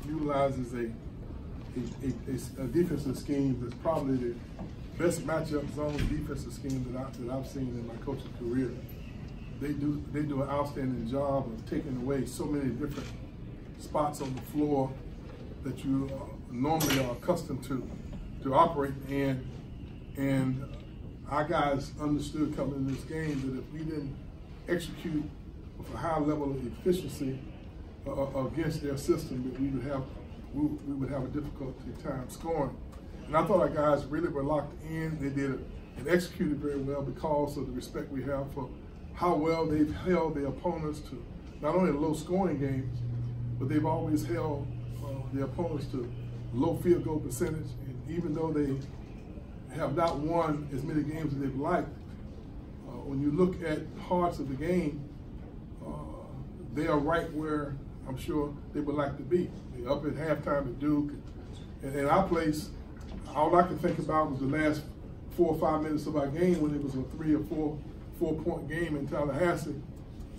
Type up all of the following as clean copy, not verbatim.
utilizes a defensive scheme that's probably the best matchup zone defensive scheme that I've seen in my coaching career. They do an outstanding job of taking away so many different spots on the floor that you normally are accustomed to operate in. And our guys understood coming into this game that if we didn't execute with a high level of efficiency against their system, that we would have a difficult time scoring. And I thought our guys really were locked in. They did it and executed very well because of the respect we have for how well they've held their opponents to not only low scoring games, but they've always held their opponents to low field goal percentage. And even though they have not won as many games as they've liked, when you look at parts of the game, they are right where I'm sure they would like to be. They're up at halftime at Duke. And in our place, all I could think about was the last 4 or 5 minutes of our game when it was a 3 or 4 point game in Tallahassee.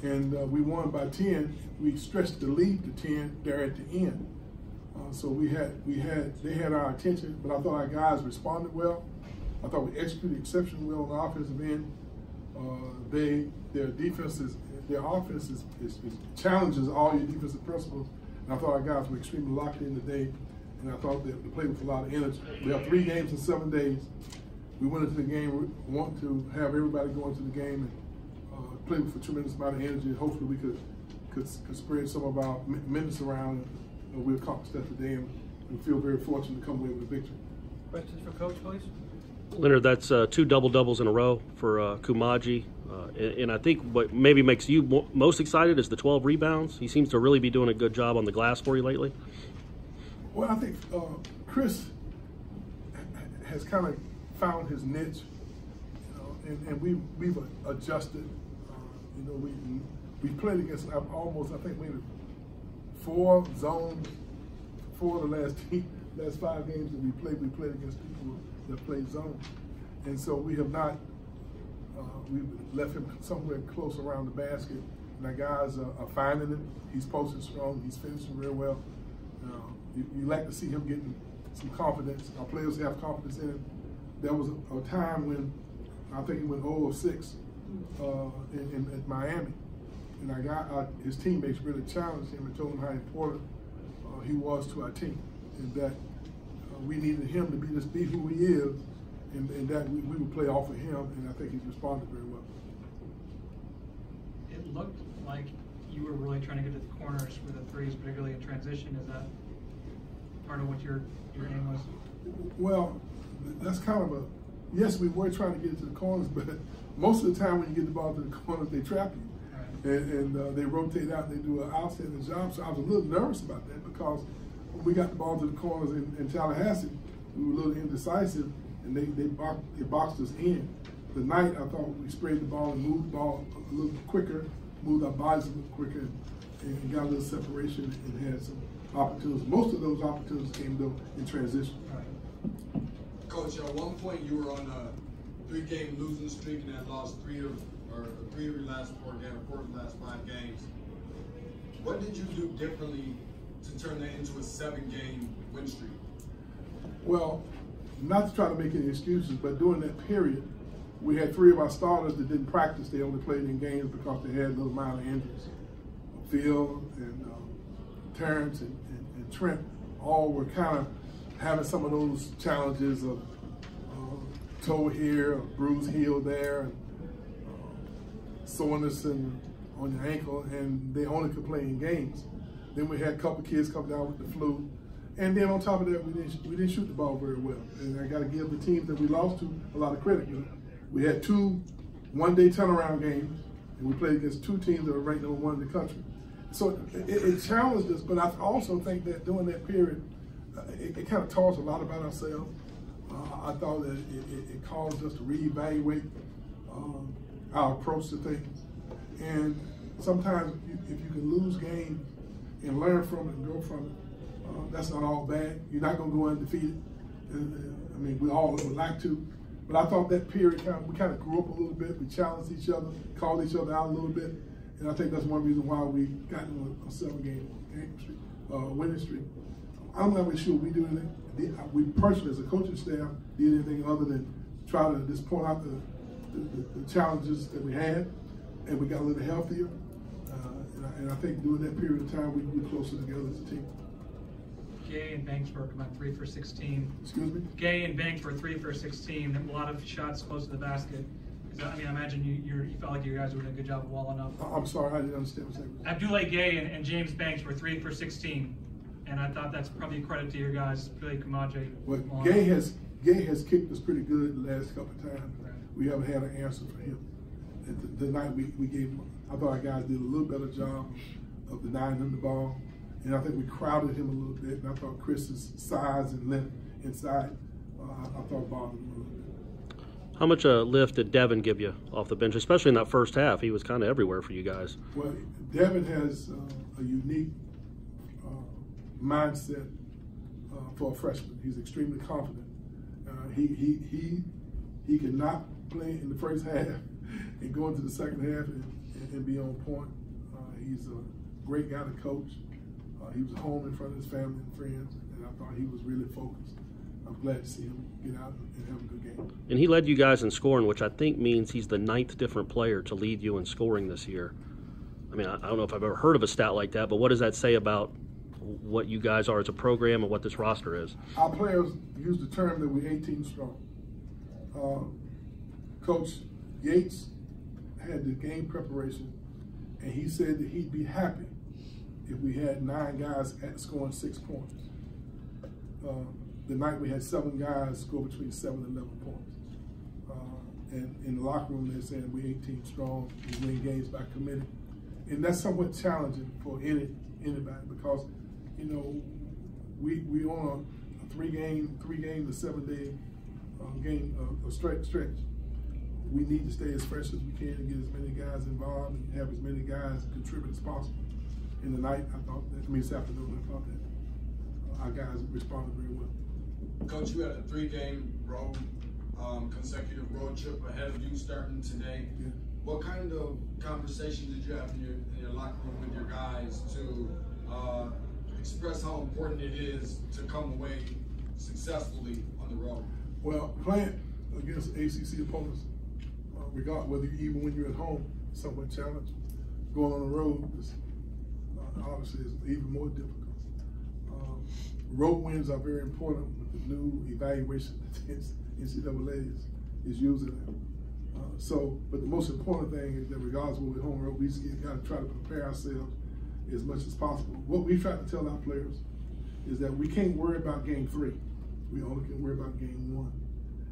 And we won by 10. We stretched the lead to 10 there at the end. So they had our attention, but I thought our guys responded well. I thought we executed exceptionally well on the offensive end. Their offense challenges all your defensive principles. And I thought our guys were extremely locked in today, and I thought they played with a lot of energy. We have 3 games in 7 days. We went into the game, we want to have everybody go into the game and play with a tremendous amount of energy. And hopefully we could spread some of our minutes around. And we accomplished that today, and we feel very fortunate to come away with a victory. Questions for Coach, please? Leonard, that's 2 double-doubles in a row for Kumaji. And I think what maybe makes you most excited is the 12 rebounds. He seems to really be doing a good job on the glass for you lately. Well, I think Chris has kind of found his niche, and we've adjusted. We've played against almost, I think, maybe 4 zones, 4 of the last 5 games that we played against people that play zone. And so we have not, we've left him somewhere close around the basket. And our guys are finding it. He's posted strong, he's finishing very well. You like to see him getting some confidence. Our players have confidence in him. There was a time when I think he went 0 of 6 at Miami. And his teammates really challenged him and told him how important he was to our team, and that we needed him to be who he is, and that we would play off of him, and I think he's responded very well. It looked like you were really trying to get to the corners with the threes, particularly in transition. Is that part of what your aim was? Well, that's kind of yes, we were trying to get it to the corners, but most of the time when you get the ball to the corners, they trap you. And they rotate out, and they do an outstanding job. So I was a little nervous about that because when we got the ball to the corners in Tallahassee, we were a little indecisive, and they boxed us in. Tonight, I thought we sprayed the ball and moved the ball a little quicker, moved our bodies a little quicker, and got a little separation and had some opportunities. Most of those opportunities came, though, in transition. Coach, at one point you were on a 3-game losing streak and had lost 3 of your last 4 games, 4 of the last 5 games. What did you do differently to turn that into a 7-game win streak? Well, not to try to make any excuses, but during that period, we had 3 of our starters that didn't practice. They only played in games because they had little minor injuries. Phil and Terrence and Trent all were kind of having some of those challenges of toe here, a bruised heel there, and soreness on your ankle, and they only could play in games. Then we had a couple kids come down with the flu, and then on top of that, we didn't shoot the ball very well. And I got to give the teams that we lost to a lot of credit. We had 2 one-day turnaround games, and we played against 2 teams that were ranked number 1 in the country. So it challenged us, but I also think that during that period, it kind of taught us a lot about ourselves. I thought that it caused us to reevaluate our approach to things. And sometimes if you can lose games and learn from it and grow from it, that's not all bad. You're not going to go undefeated. I mean, we all would like to. But I thought that period, we kind of grew up a little bit. We challenged each other, called each other out a little bit. And I think that's one reason why we got into a 7-game streak. winning streak. I'm not really sure we do anything. We personally, as a coaching staff, did anything other than try to just point out the challenges that we had, and we got a little healthier. And I think during that period of time, we grew closer together as a team. Gay and Banks were about 3 for 16. Excuse me? Gay and Banks were 3 for 16. A lot of shots close to the basket. I mean, I imagine you felt like you guys were doing a good job of walling up. I'm sorry, I didn't understand what you said. Abdoulaye Gay and James Banks were 3 for 16. And I thought that's probably a credit to your guys, really Kumaji. Well, Gay has kicked us pretty good the last couple of times. Right. We haven't had an answer for him. And the night we gave him, I thought our guys did a little better job of denying him the ball. And I think we crowded him a little bit. And I thought Chris's size and length inside, I thought bothered him a little bit. How much lift did Devin give you off the bench, especially in that first half? He was kind of everywhere for you guys. Well, Devin has a unique mindset for a freshman. He's extremely confident. He cannot play in the first half and go into the second half and be on point. He's a great guy to coach. He was home in front of his family and friends, and I thought he was really focused. I'm glad to see him get out and have a good game. And he led you guys in scoring, which I think means he's the 9th different player to lead you in scoring this year. I mean, I don't know if I've ever heard of a stat like that, but what does that say about what you guys are as a program and what this roster is? Our players use the term that we're 18 strong. Coach Yates had the game preparation, and he said that he'd be happy if we had 9 guys scoring 6 points. The night we had 7 guys score between 7 and 11 points. And in the locker room, they're saying we're 18 strong, we win games by committing. And that's somewhat challenging for anybody because, you know, we on a 3-game to 7-day game, a stretch. We need to stay as fresh as we can and get as many guys involved and have as many guys contribute as possible. In the night, this afternoon, I thought that our guys responded very well. Coach, you had a 3-game road, consecutive road trip ahead of you starting today. Yeah. What kind of conversation did you have in your locker room with your guys to express how important it is to come away successfully on the road? Well, playing against ACC opponents, even when you're at home, somewhat challenging. Going on the road is obviously is even more difficult. Road wins are very important with the new evaluation that NCAA is using them. But the most important thing is that regardless of what we're home or road, we just got to try to prepare ourselves as much as possible. What we try to tell our players is that we can't worry about game 3. We only can worry about game 1.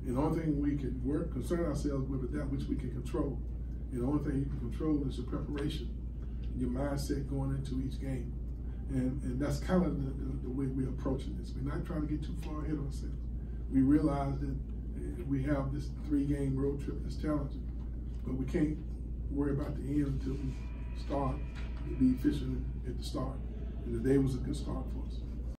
And the only thing we can concern ourselves with is that which we can control. And the only thing you can control is your preparation, your mindset going into each game. And that's kind of the way we're approaching this. We're not trying to get too far ahead of ourselves. We realize that we have this 3-game road trip that's challenging, but we can't worry about the end until we start to be efficient at the start. And today was a good start for us.